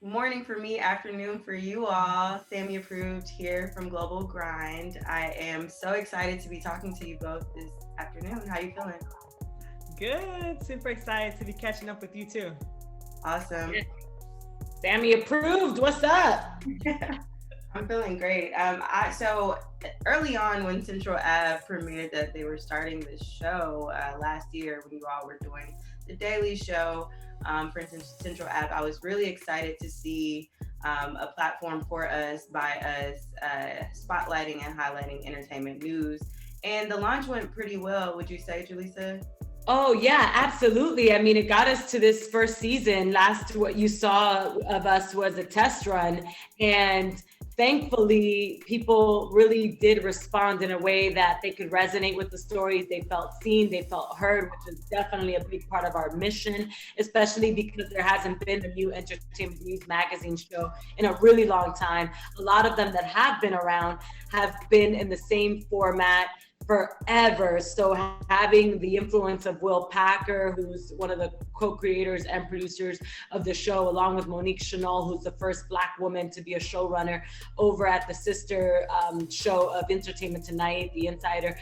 Morning for me, afternoon for you all. Sammy Approved here from Global Grind. I am so excited to be talking to you both this afternoon. How you feeling? Good. Super excited to be catching up with you too. Awesome. Sammy Approved. What's up? I'm feeling great. So early on when Central Ave premiered that they were starting this show last year when you all were doing the Daily Show, for instance, Central Ave, I was really excited to see a platform for us by us spotlighting and highlighting entertainment news. And the launch went pretty well, would you say, Julissa? Oh, yeah, absolutely. I mean, it got us to this first season. Last, what you saw of us was a test run. And thankfully, people really did respond in a way that they could resonate with the stories. They felt seen, they felt heard, which is definitely a big part of our mission, especially because there hasn't been a new entertainment news magazine show in a really long time. A lot of them that have been around have been in the same format forever. So having the influence of Will Packer, who's one of the co-creators and producers of the show, along with Monique Chanel, who's the first Black woman to be a showrunner over at the sister show of Entertainment Tonight, The Insider.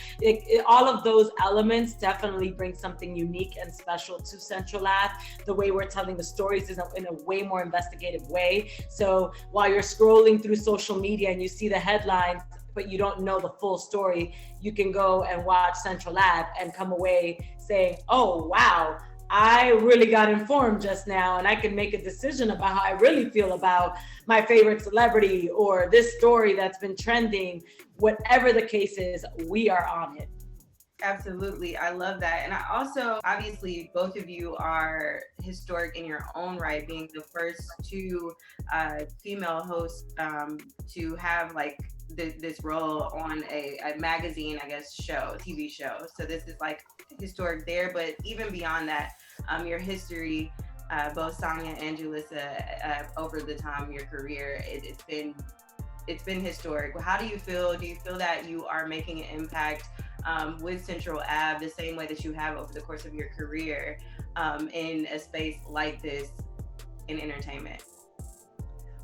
All of those elements definitely bring something unique and special to Central Ave. The way we're telling the stories is in a way more investigative way. So while you're scrolling through social media and you see the headlines, but you don't know the full story, you can go and watch Central Ave and come away saying, oh, wow, I really got informed just now, and I can make a decision about how I really feel about my favorite celebrity or this story that's been trending. Whatever the case is, we are on it. Absolutely. I love that. And I also, obviously, both of you are historic in your own right, being the first two female hosts to have like this role on a magazine, I guess, show, TV show. So this is like historic there. But even beyond that, your history, both Sanya and Julissa, over the time of your career, it's been historic. How do you feel? Do you feel that you are making an impact with Central Ave the same way that you have over the course of your career in a space like this in entertainment?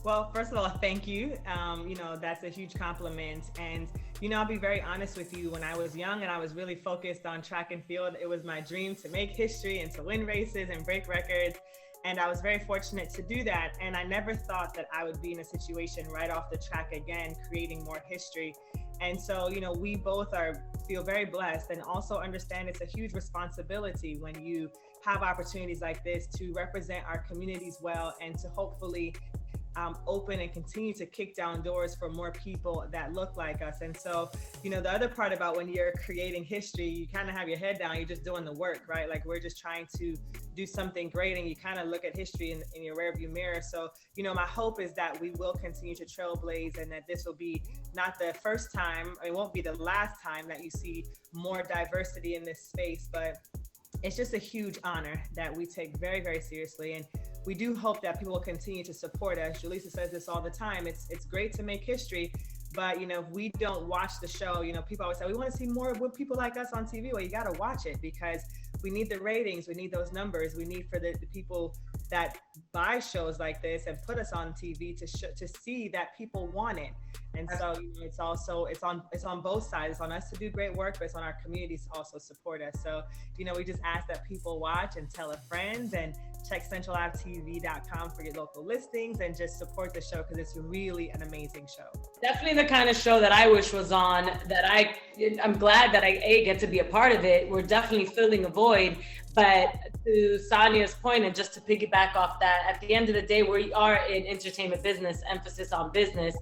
Well, first of all, thank you. That's a huge compliment. And, I'll be very honest with you. When I was young and I was really focused on track and field, it was my dream to make history and to win races and break records. And I was very fortunate to do that. And I never thought that I would be in a situation right off the track again, creating more history. And so, we both feel very blessed and also understand it's a huge responsibility when you have opportunities like this to represent our communities well and to hopefully open and continue to kick down doors for more people that look like us. And so, the other part about when you're creating history, you kind of have your head down, you're just doing the work, right? Like we're just trying to do something great and you kind of look at history in your rearview mirror. So, my hope is that we will continue to trailblaze and that this will be not the first time, it won't be the last time that you see more diversity in this space, but it's just a huge honor that we take very, very seriously. And we do hope that people will continue to support us. Julissa says this all the time. It's great to make history, but if we don't watch the show, people always say, we want to see more with people like us on TV. Well, you got to watch it because we need the ratings. We need those numbers. We need for the people that buy shows like this and put us on TV to see that people want it. And so it's on both sides. It's on us to do great work, but it's on our communities to also support us. So we just ask that people watch and tell a friend and check centralavtv.com for your local listings and just support the show because it's really an amazing show. Definitely the kind of show that I wish was on, that I'm glad that I get to be a part of it. We're definitely filling a void. But to Sanya's point, and just to piggyback off that, at the end of the day, we are in entertainment business, emphasis on business.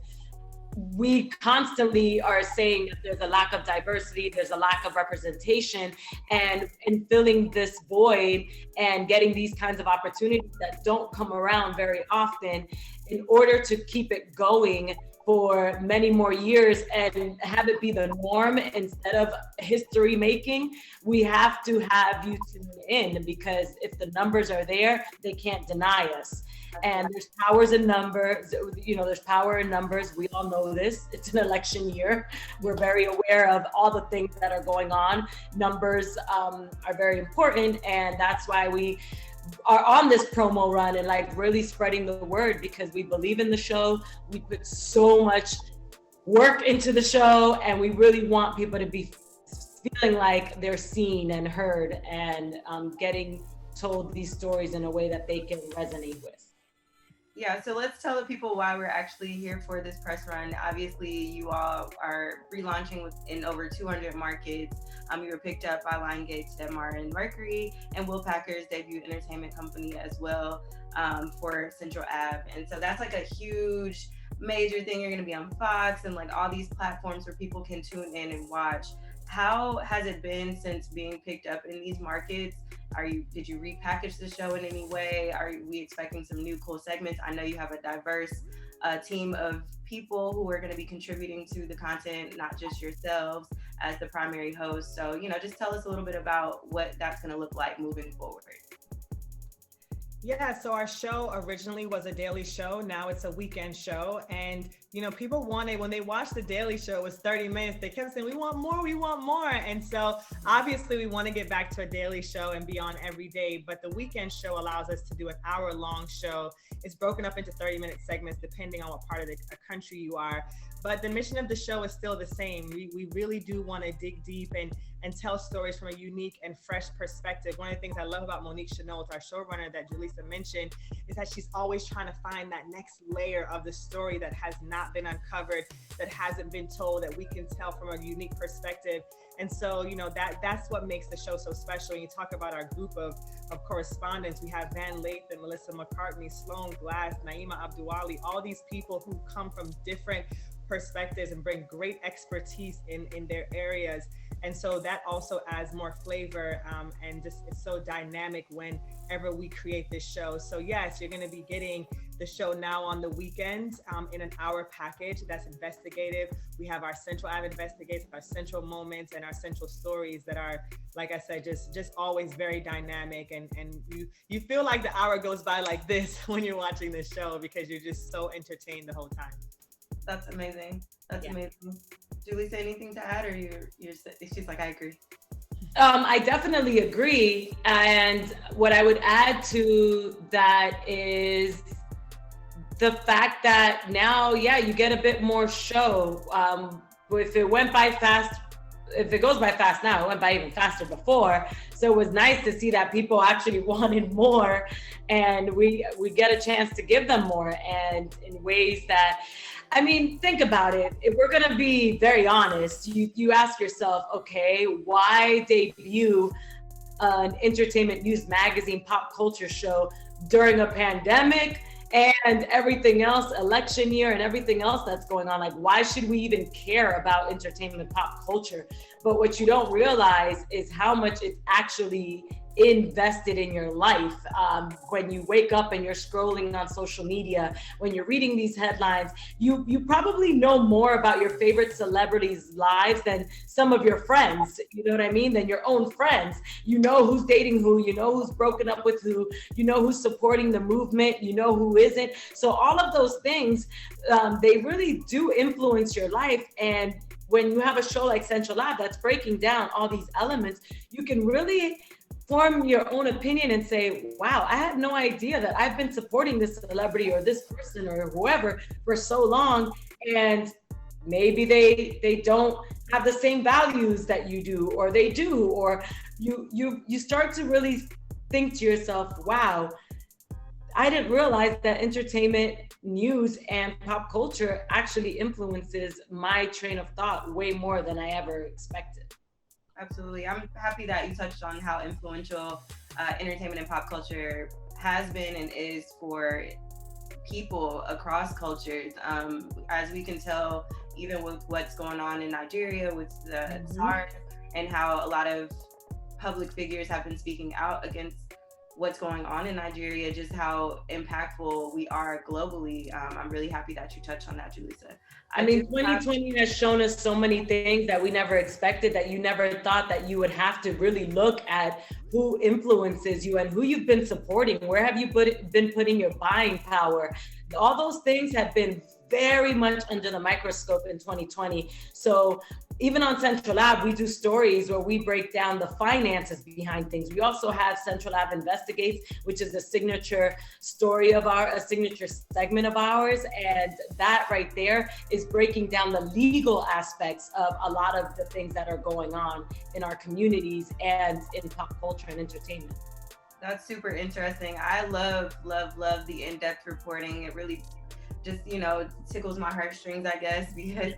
We constantly are saying that there's a lack of diversity, there's a lack of representation, and in filling this void and getting these kinds of opportunities that don't come around very often, in order to keep it going for many more years and have it be the norm instead of history making, we have to have you tune in, because if the numbers are there, they can't deny us. And there's powers in numbers, there's power in numbers. We all know this. It's an election year. We're very aware of all the things that are going on. Numbers are very important. And that's why we are on this promo run and like really spreading the word, because we believe in the show. We put so much work into the show, and we really want people to be feeling like they're seen and heard, and getting told these stories in a way that they can resonate with. Yeah, so let's tell the people why we're actually here for this press run. Obviously, you all are relaunching in over 200 markets. You were picked up by Lionsgate's Dead Martin Mercury and Will Packer's debut entertainment company as well, for Central Ave. And so that's like a huge major thing. You're going to be on Fox and like all these platforms where people can tune in and watch. How has it been since being picked up in these markets? Did you repackage the show in any way? Are we expecting some new cool segments? I know you have a diverse team of people who are going to be contributing to the content, not just yourselves as the primary host. So, just tell us a little bit about what that's going to look like moving forward. Yeah, so our show originally was a daily show. Now it's a weekend show. And, people wanted, when they watched the daily show, it was 30 minutes. They kept saying, we want more, we want more. And so obviously we want to get back to a daily show and be on every day. But the weekend show allows us to do an hour-long show. It's broken up into 30-minute segments, depending on what part of the country you are. But the mission of the show is still the same. We really do want to dig deep and tell stories from a unique and fresh perspective. One of the things I love about Monique Chenault, our showrunner that Julissa mentioned, is that she's always trying to find that next layer of the story that has not been uncovered, that hasn't been told, that we can tell from a unique perspective. And so, that's what makes the show so special. When you talk about our group of correspondents, we have Van Lathan, Melissa McCartney, Sloan Glass, Naima Abduali, all these people who come from different perspectives and bring great expertise in their areas. And so that also adds more flavor, and just it's so dynamic whenever we create this show. So yes, you're going to be getting the show now on the weekends in an hour package that's investigative. We have our Central Ave Investigates, our Central Moments, and our Central Stories that are, like I said, just always very dynamic. And you feel like the hour goes by like this when you're watching this show, because you're just so entertained the whole time. That's amazing. That's amazing. Julie, say anything to add, or she's like, I agree. I definitely agree. And what I would add to that is the fact that now, you get a bit more show. If it goes by fast now, it went by even faster before. So it was nice to see that people actually wanted more, and we get a chance to give them more, and in ways that, think about it. If we're going to be very honest, you ask yourself, okay, why debut an entertainment news magazine pop culture show during a pandemic and everything else, election year and everything else that's going on? Like, why should we even care about entertainment pop culture? But what you don't realize is how much it's actually invested in your life. When you wake up and you're scrolling on social media, when you're reading these headlines, you probably know more about your favorite celebrities' lives than some of your friends, you know what I mean? Than your own friends. You know who's dating who, you know who's broken up with who, you know who's supporting the movement, you know who isn't. So all of those things, they really do influence your life. And when you have a show like Central Ave that's breaking down all these elements, you can really form your own opinion and say, wow, I had no idea that I've been supporting this celebrity or this person or whoever for so long, and maybe they don't have the same values that you do, or they do, or you start to really think to yourself, wow, I didn't realize that entertainment news and pop culture actually influences my train of thought way more than I ever expected. Absolutely. I'm happy that you touched on how influential entertainment and pop culture has been and is for people across cultures. As we can tell, even with what's going on in Nigeria with the SARS, and how a lot of public figures have been speaking out against what's going on in Nigeria, just how impactful we are globally. I'm really happy that you touched on that, Julissa. 2020 has shown us so many things that we never expected, that you never thought that you would have to really look at who influences you and who you've been supporting. Where have you been putting your buying power? All those things have been very much under the microscope in 2020. So even on Central Ave, we do stories where we break down the finances behind things. We also have Central Ave Investigates, which is a signature story of a signature segment of ours. And that right there is breaking down the legal aspects of a lot of the things that are going on in our communities and in pop culture and entertainment. That's super interesting. I love the in-depth reporting. It really just, tickles my heartstrings, I guess, because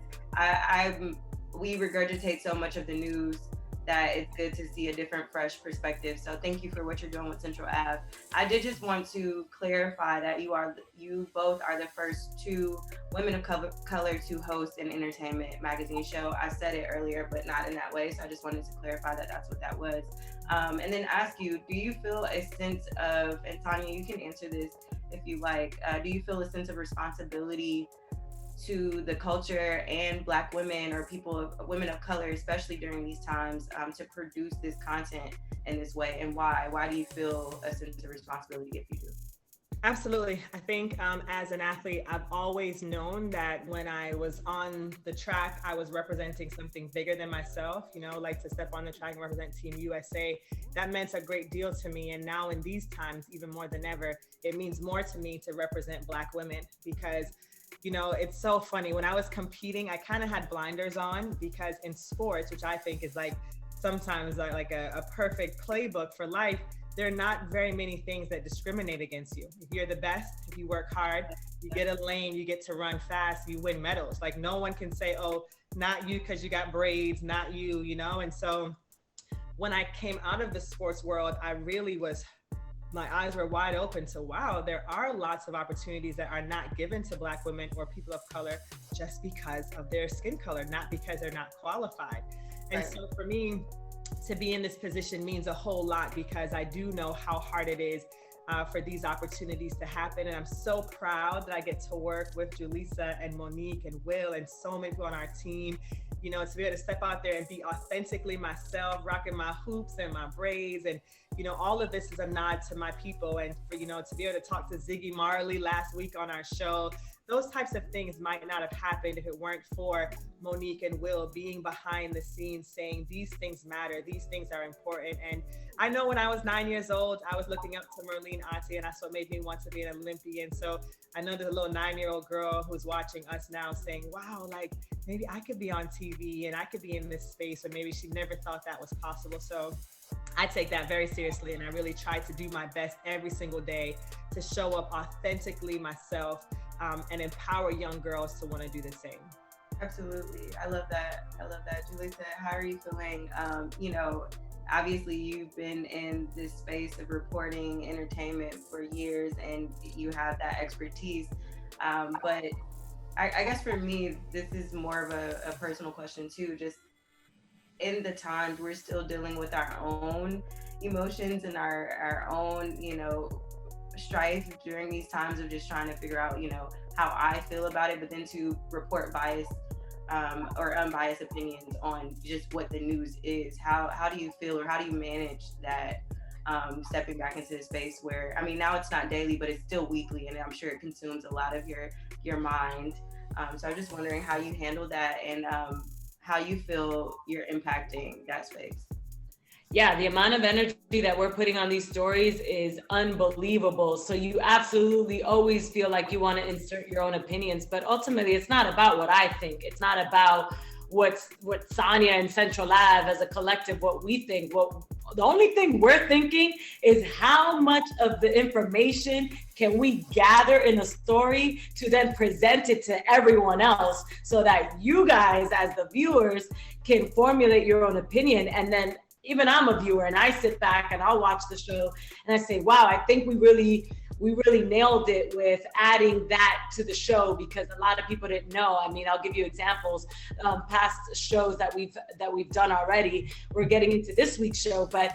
we regurgitate so much of the news that it's good to see a different, fresh perspective. So thank you for what you're doing with Central Ave. I did just want to clarify that you both are the first two women of color to host an entertainment magazine show. I said it earlier, but not in that way. So I just wanted to clarify that that's what that was. And then ask you, do you feel a sense of, and Sanya, you can answer this if you like, do you feel a sense of responsibility to the culture and Black women or women of color, especially during these times, to produce this content in this way, and why? Why do you feel a sense of responsibility if you do? Absolutely. I think as an athlete, I've always known that when I was on the track, I was representing something bigger than myself, like to step on the track and represent Team USA. That meant a great deal to me. And now in these times, even more than ever, it means more to me to represent Black women because it's so funny. When I was competing, I kind of had blinders on because in sports, which I think is like sometimes like a perfect playbook for life, there are not very many things that discriminate against you. If you're the best, if you work hard, you get a lane, you get to run fast, you win medals. Like no one can say, oh, not you because you got braids, not you, And so when I came out of the sports world, my eyes were wide open to, wow, there are lots of opportunities that are not given to Black women or people of color just because of their skin color, not because they're not qualified. And so for me, to be in this position means a whole lot because I do know how hard it is for these opportunities to happen. And I'm so proud that I get to work with Julissa and Monique and Will and so many people on our team, to be able to step out there and be authentically myself, rocking my hoops and my braids. And, all of this is a nod to my people. And for, to be able to talk to Ziggy Marley last week on our show, those types of things might not have happened if it weren't for Monique and Will being behind the scenes saying these things matter, these things are important. And I know when I was 9 years old, I was looking up to Merlene Ottey, and that's what made me want to be an Olympian. So I know there's a little 9-year-old girl who's watching us now saying, wow, like maybe I could be on TV and I could be in this space, or maybe she never thought that was possible. So I take that very seriously, and I really try to do my best every single day to show up authentically myself and empower young girls to want to do the same. Absolutely. I love that. Julissa, how are you feeling? Obviously you've been in this space of reporting entertainment for years and you have that expertise. But I guess for me, this is more of a personal question too. Just in the times we're still dealing with our own emotions and our own, strife during these times of just trying to figure out, how I feel about it, but then to report bias or unbiased opinions on just what the news is. How do you feel, or how do you manage that, stepping back into the space where, now it's not daily, but it's still weekly, and I'm sure it consumes a lot of your mind. So I'm just wondering how you handle that and how you feel you're impacting that space. Yeah, the amount of energy that we're putting on these stories is unbelievable. So you absolutely always feel like you want to insert your own opinions, but ultimately it's not about what I think. It's not about what Sanya and Central Ave as a collective, what we think. The only thing we're thinking is how much of the information can we gather in a story to then present it to everyone else so that you guys as the viewers can formulate your own opinion. And then even I'm a viewer and I sit back and I'll watch the show and I say, wow, I think we really nailed it with adding that to the show, because a lot of people didn't know. I'll give you examples, past shows that we've done already. We're getting into this week's show, but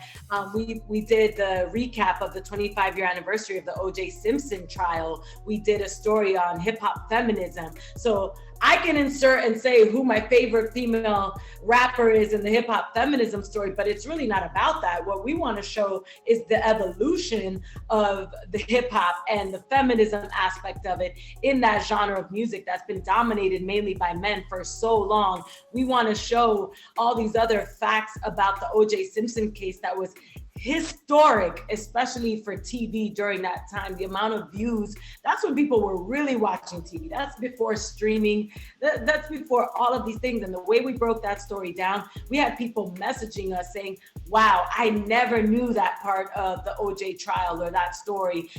we did the recap of the 25-year anniversary of the O.J. Simpson trial. We did a story on hip hop feminism. So I can insert and say who my favorite female rapper is in the hip hop feminism story, but it's really not about that. What we want to show is the evolution of the hip hop and the feminism aspect of it in that genre of music that's been dominated mainly by men for so long. We want to show all these other facts about the O.J. Simpson case that was historic, especially for TV during that time. The amount of views, that's when people were really watching TV. That's before streaming. That's before all of these things. And the way we broke that story down, we had people messaging us saying, wow, I never knew that part of the OJ trial or that story.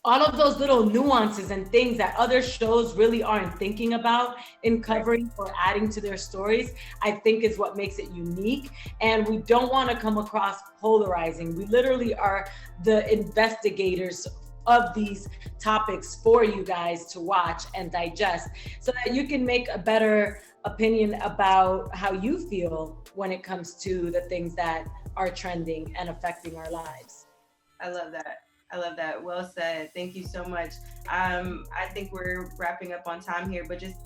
All of those little nuances and things that other shows really aren't thinking about in covering or adding to their stories, I think is what makes it unique. And we don't want to come across polarizing. We literally are the investigators of these topics for you guys to watch and digest so that you can make a better opinion about how you feel when it comes to the things that are trending and affecting our lives. I love that. I love that. Well said. Thank you so much. I think we're wrapping up on time here, but just,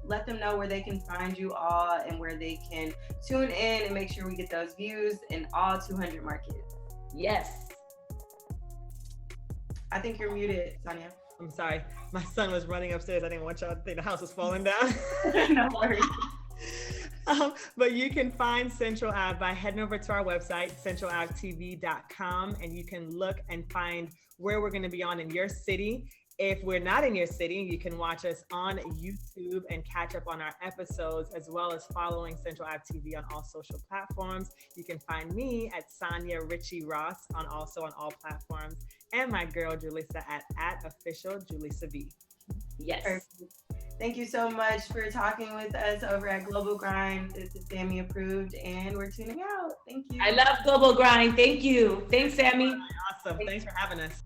let them know where they can find you all and where they can tune in and make sure we get those views in all 200 markets. Yes. I think you're muted, Sanya. I'm sorry. My son was running upstairs. I didn't want y'all to think the house was falling down. No worries. But you can find Central Ave by heading over to our website, centralavetv.com, and you can look and find where we're going to be on in your city. If we're not in your city, you can watch us on YouTube and catch up on our episodes, as well as following Central Ave TV on all social platforms. You can find me at Sanya Richie Ross also on all platforms, and my girl Julissa at official Julissa V. Yes. Perfect. Thank you so much for talking with us over at Global Grind. This is Sammy Approved, and we're tuning out. Thank you. I love Global Grind. Thank you. Thanks, Sammy. Awesome. Thanks for having us.